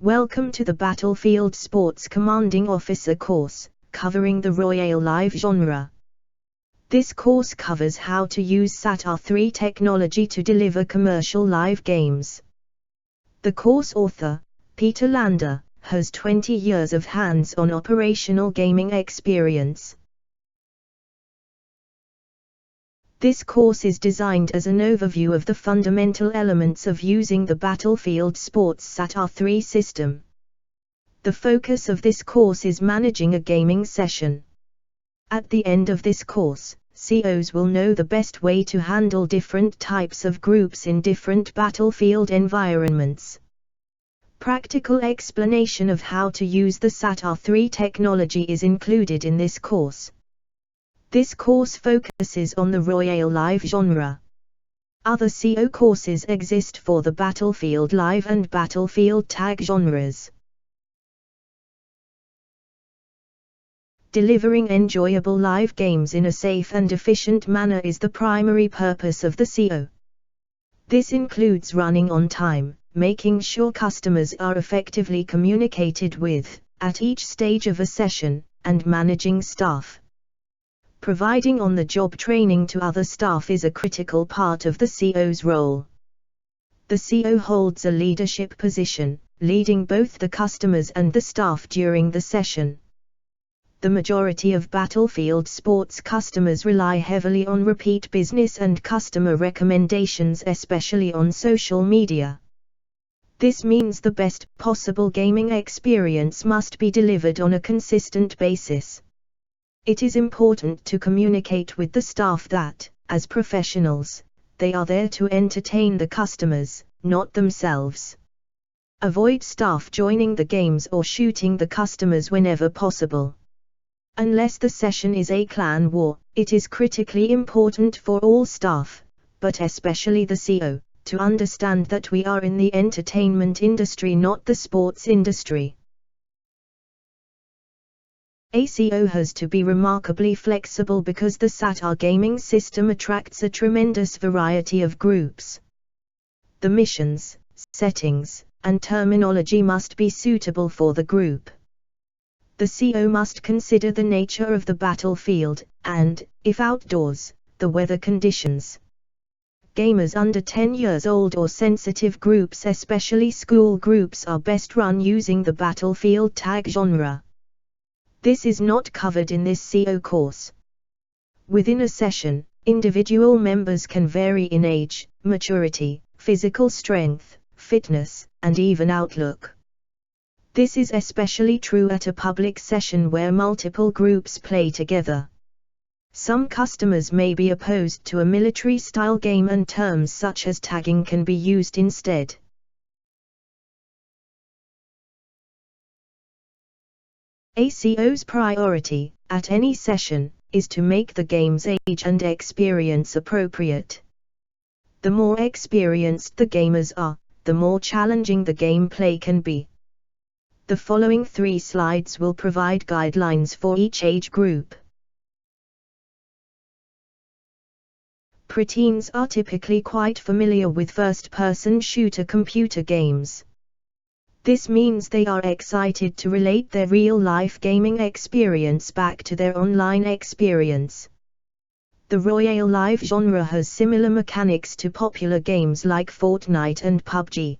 Welcome to the Battlefield Sports Commanding Officer course, covering the Royale Live genre. This course covers how to use SATR3 technology to deliver commercial live games. The course author, Peter Lander, has 20 years of hands-on operational gaming experience. This course is designed as an overview of the fundamental elements of using the Battlefield Sports SATR3 system. The focus of this course is managing a gaming session. At the end of this course, COs will know the best way to handle different types of groups in different battlefield environments. Practical explanation of how to use the SATR3 technology is included in this course. This course focuses on the Royale Live genre. Other CO courses exist for the Battlefield Live and Battlefield Tag genres. Delivering enjoyable live games in a safe and efficient manner is the primary purpose of the CO. This includes running on time, making sure customers are effectively communicated with, at each stage of a session, and managing staff. Providing on-the-job training to other staff is a critical part of the CO's role. The CO holds a leadership position, leading both the customers and the staff during the session. The majority of Battlefield Sports customers rely heavily on repeat business and customer recommendations, especially on social media. This means the best possible gaming experience must be delivered on a consistent basis. It is important to communicate with the staff that, as professionals, they are there to entertain the customers, not themselves. Avoid staff joining the games or shooting the customers whenever possible. Unless the session is a clan war, it is critically important for all staff, but especially the CO, to understand that we are in the entertainment industry, not the sports industry. A CO has to be remarkably flexible because the SATR gaming system attracts a tremendous variety of groups. The missions, settings, and terminology must be suitable for the group. The CO must consider the nature of the battlefield, and, if outdoors, the weather conditions. Gamers under 10 years old or sensitive groups, especially school groups, are best run using the Battlefield Tag genre. This is not covered in this CO course. Within a session, individual members can vary in age, maturity, physical strength, fitness, and even outlook. This is especially true at a public session where multiple groups play together. Some customers may be opposed to a military-style game, and terms such as tagging can be used instead. A CO's priority, at any session, is to make the game's age and experience appropriate. The more experienced the gamers are, the more challenging the gameplay can be. The following 3 slides will provide guidelines for each age group. Preteens are typically quite familiar with first-person shooter computer games. This means they are excited to relate their real-life gaming experience back to their online experience. The Royale Live genre has similar mechanics to popular games like Fortnite and PUBG.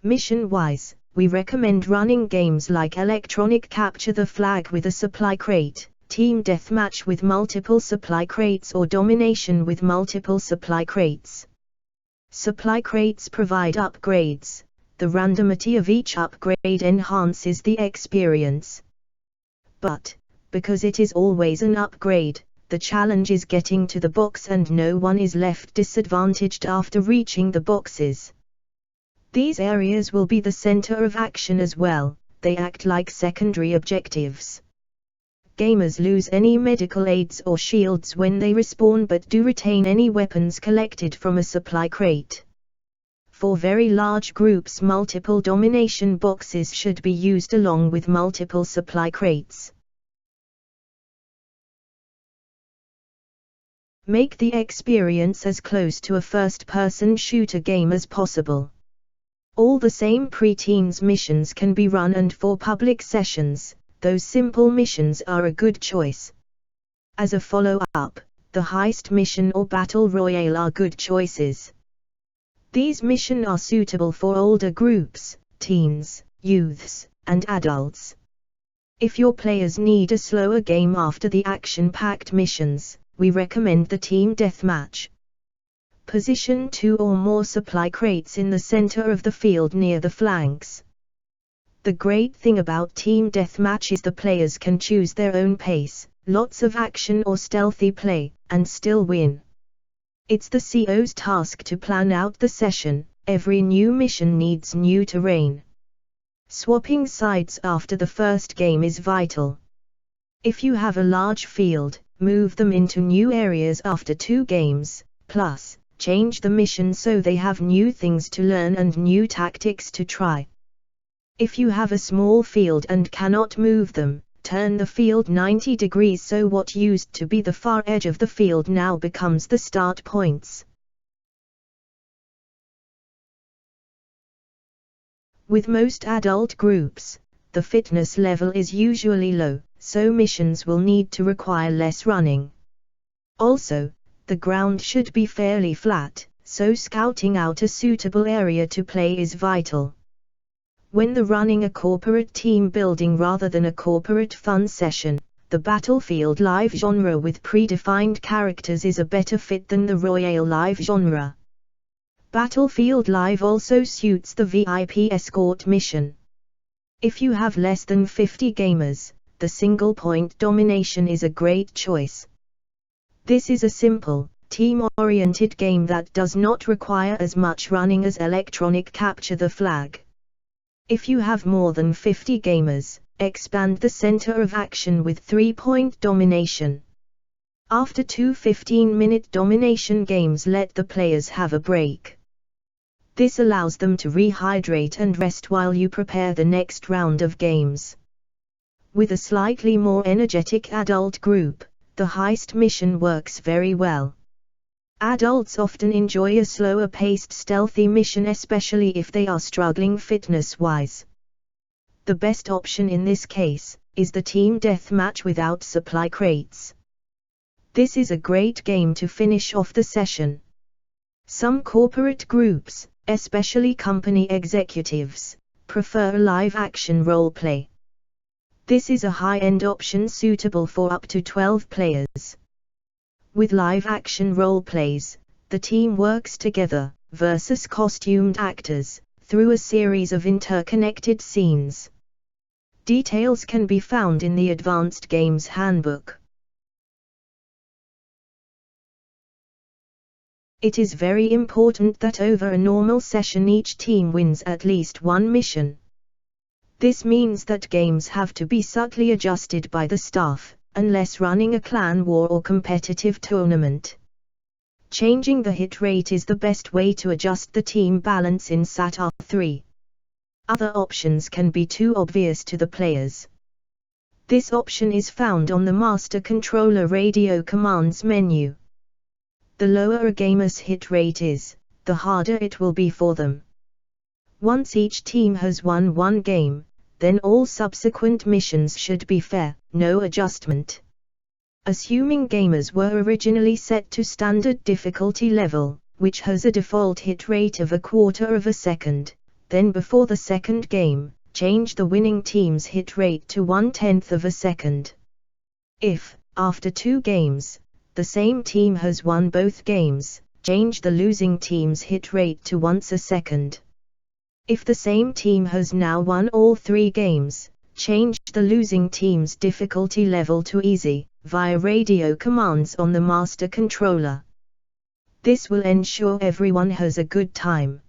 Mission-wise, we recommend running games like Electronic Capture the Flag with a supply crate, Team Deathmatch with multiple supply crates, or Domination with multiple supply crates. Supply crates provide upgrades. The randomity of each upgrade enhances the experience. But, because it is always an upgrade, the challenge is getting to the box, and no one is left disadvantaged after reaching the boxes. These areas will be the center of action as well. They act like secondary objectives. Gamers lose any medical aids or shields when they respawn, but do retain any weapons collected from a supply crate. For very large groups, multiple domination boxes should be used along with multiple supply crates. Make the experience as close to a first-person shooter game as possible. All the same pre-teens missions can be run, and for public sessions, those simple missions are a good choice. As a follow-up, the heist mission or battle royale are good choices. These missions are suitable for older groups, teens, youths, and adults. If your players need a slower game after the action-packed missions, we recommend the team deathmatch. Position 2 or more supply crates in the center of the field near the flanks. The great thing about team deathmatch is the players can choose their own pace, lots of action or stealthy play, and still win. It's the CO's task to plan out the session. Every new mission needs new terrain. Swapping sides after the first game is vital. If you have a large field, move them into new areas after 2 games, plus, change the mission so they have new things to learn and new tactics to try. If you have a small field and cannot move them, turn the field 90 degrees so what used to be the far edge of the field now becomes the start points. With most adult groups, the fitness level is usually low, so missions will need to require less running. Also, the ground should be fairly flat, so scouting out a suitable area to play is vital. When running a corporate team building rather than a corporate fun session, the Battlefield Live genre with predefined characters is a better fit than the Royale Live genre. Battlefield Live also suits the VIP escort mission. If you have less than 50 gamers, the single-point domination is a great choice. This is a simple, team-oriented game that does not require as much running as electronic capture the flag. If you have more than 50 gamers, expand the center of action with 3-point domination. After 2 15-minute domination games, let the players have a break. This allows them to rehydrate and rest while you prepare the next round of games. With a slightly more energetic adult group, the heist mission works very well. Adults often enjoy a slower-paced stealthy mission, especially if they are struggling fitness-wise. The best option in this case is the team deathmatch without supply crates. This is a great game to finish off the session. Some corporate groups, especially company executives, prefer live-action role-play. This is a high-end option suitable for up to 12 players. With live-action role-plays, the team works together, versus costumed actors, through a series of interconnected scenes. Details can be found in the Advanced Games Handbook. It is very important that over a normal session each team wins at least one mission. This means that games have to be subtly adjusted by the staff, unless running a clan war or competitive tournament. Changing the hit rate is the best way to adjust the team balance in SATR3. Other options can be too obvious to the players. This option is found on the Master Controller Radio Commands menu. The lower a gamer's hit rate is, the harder it will be for them. Once each team has won one game, then all subsequent missions should be fair, no adjustment. Assuming gamers were originally set to standard difficulty level, which has a default hit rate of 1/4 of a second, then before the second game, change the winning team's hit rate to 1/10 of a second. If, after 2 games, the same team has won both games, change the losing team's hit rate to 1 second. If the same team has now won all 3 games, change the losing team's difficulty level to easy, via radio commands on the master controller. This will ensure everyone has a good time.